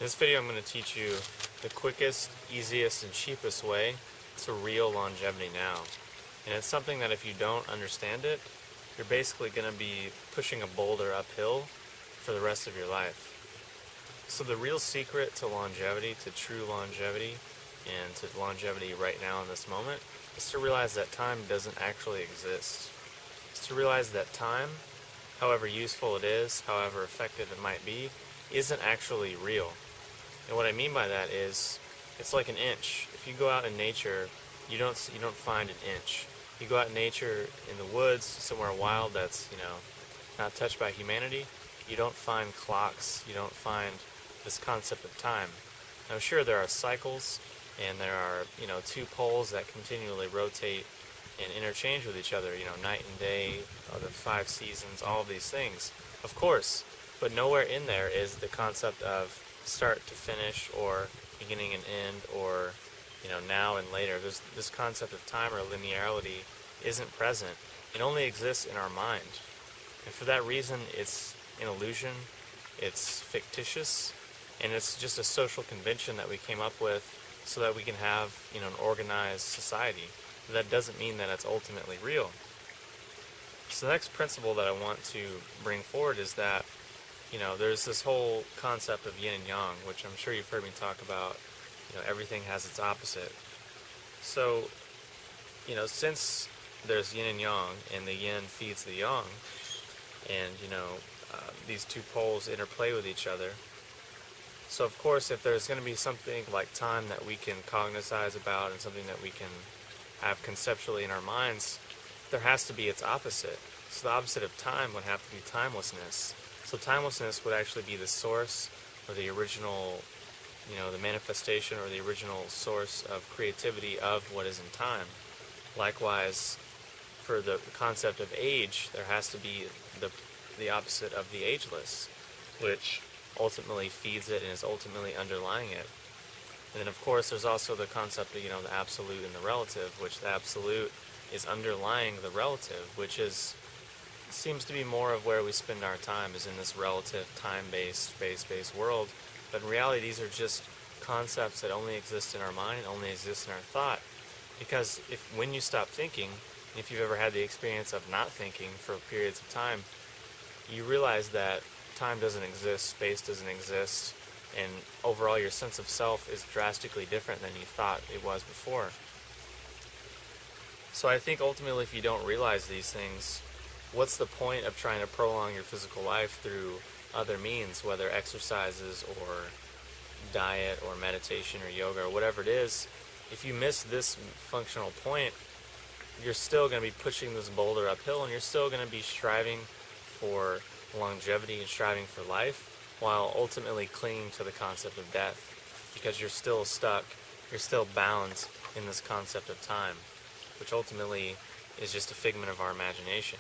In this video I'm going to teach you the quickest, easiest, and cheapest way to real longevity now. And it's something that if you don't understand it, you're basically going to be pushing a boulder uphill for the rest of your life. So the real secret to longevity, to true longevity, and to longevity right now in this moment, is to realize that time doesn't actually exist. It's to realize that time, however useful it is, however effective it might be, isn't actually real. And what I mean by that is, it's like an inch. If you go out in nature, you don't find an inch. You go out in nature in the woods, somewhere wild that's, not touched by humanity, you don't find clocks, you don't find this concept of time. Now sure, there are cycles, and there are, two poles that continually rotate and interchange with each other, night and day, the 5 seasons, all of these things. Of course, but nowhere in there is the concept of start to finish, or beginning and end, or now and later. This concept of time or linearity isn't present. It only exists in our mind. And for that reason, it's an illusion, it's fictitious, and it's just a social convention that we came up with so that we can have an organized society. But that doesn't mean that it's ultimately real. So the next principle that I want to bring forward is that there's this whole concept of yin and yang, which I'm sure you've heard me talk about. Everything has its opposite. So, since there's yin and yang, and the yin feeds the yang, and, these two poles interplay with each other. So, of course, if there's going to be something like time that we can cognize about, and something that we can have conceptually in our minds, there has to be its opposite. So the opposite of time would have to be timelessness. So timelessness would actually be the source, or the original, the manifestation or the original source of creativity of what is in time. Likewise, for the concept of age, there has to be the opposite of the ageless, which ultimately feeds it and is ultimately underlying it. And then of course there's also the concept of, the absolute and the relative, which the absolute is underlying the relative, which seems to be more of where we spend our time, is in this relative, time-based, space-based world. But in reality, these are just concepts that only exist in our mind and only exist in our thought. Because when you stop thinking, if you've ever had the experience of not thinking for periods of time, you realize that time doesn't exist, space doesn't exist, and overall your sense of self is drastically different than you thought it was before. So I think ultimately, if you don't realize these things, what's the point of trying to prolong your physical life through other means, whether exercises or diet or meditation or yoga or whatever it is? If you miss this functional point, you're still going to be pushing this boulder uphill, and you're still going to be striving for longevity and striving for life, while ultimately clinging to the concept of death, because you're still stuck, you're still bound in this concept of time, which ultimately is just a figment of our imagination.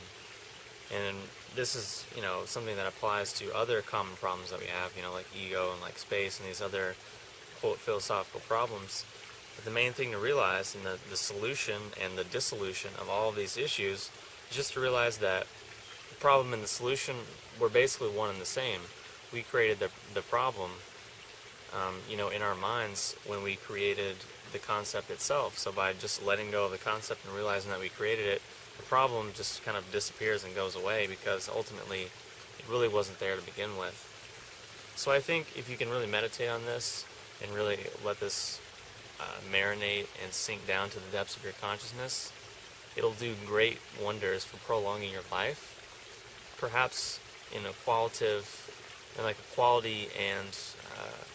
And this is, something that applies to other common problems that we have, like ego and like space and these other, quote, philosophical problems. But the main thing to realize, and the solution and the dissolution of all of these issues, is just to realize that the problem and the solution were basically one and the same. We created the problem, in our minds when we created the concept itself. So by just letting go of the concept and realizing that we created it, the problem just kind of disappears and goes away, because ultimately it really wasn't there to begin with. So I think if you can really meditate on this and really let this marinate and sink down to the depths of your consciousness, it'll do great wonders for prolonging your life, perhaps in a quality and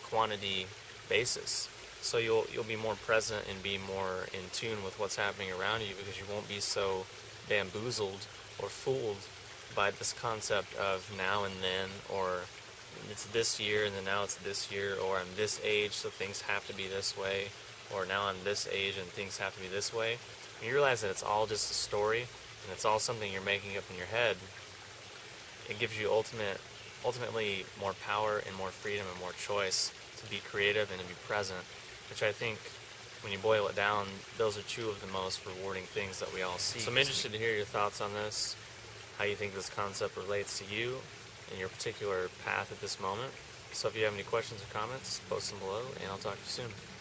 quantity basis. So you'll be more present and be more in tune with what's happening around you, because you won't be so bamboozled or fooled by this concept of now and then, or it's this year and then now it's this year, or I'm this age so things have to be this way, or now I'm this age and things have to be this way. When you realize that it's all just a story, and it's all something you're making up in your head, it gives you ultimately more power and more freedom and more choice to be creative and to be present, which I think, when you boil it down, those are two of the most rewarding things that we all see. So I'm interested to hear your thoughts on this, how you think this concept relates to you and your particular path at this moment. So if you have any questions or comments, post them below, and I'll talk to you soon.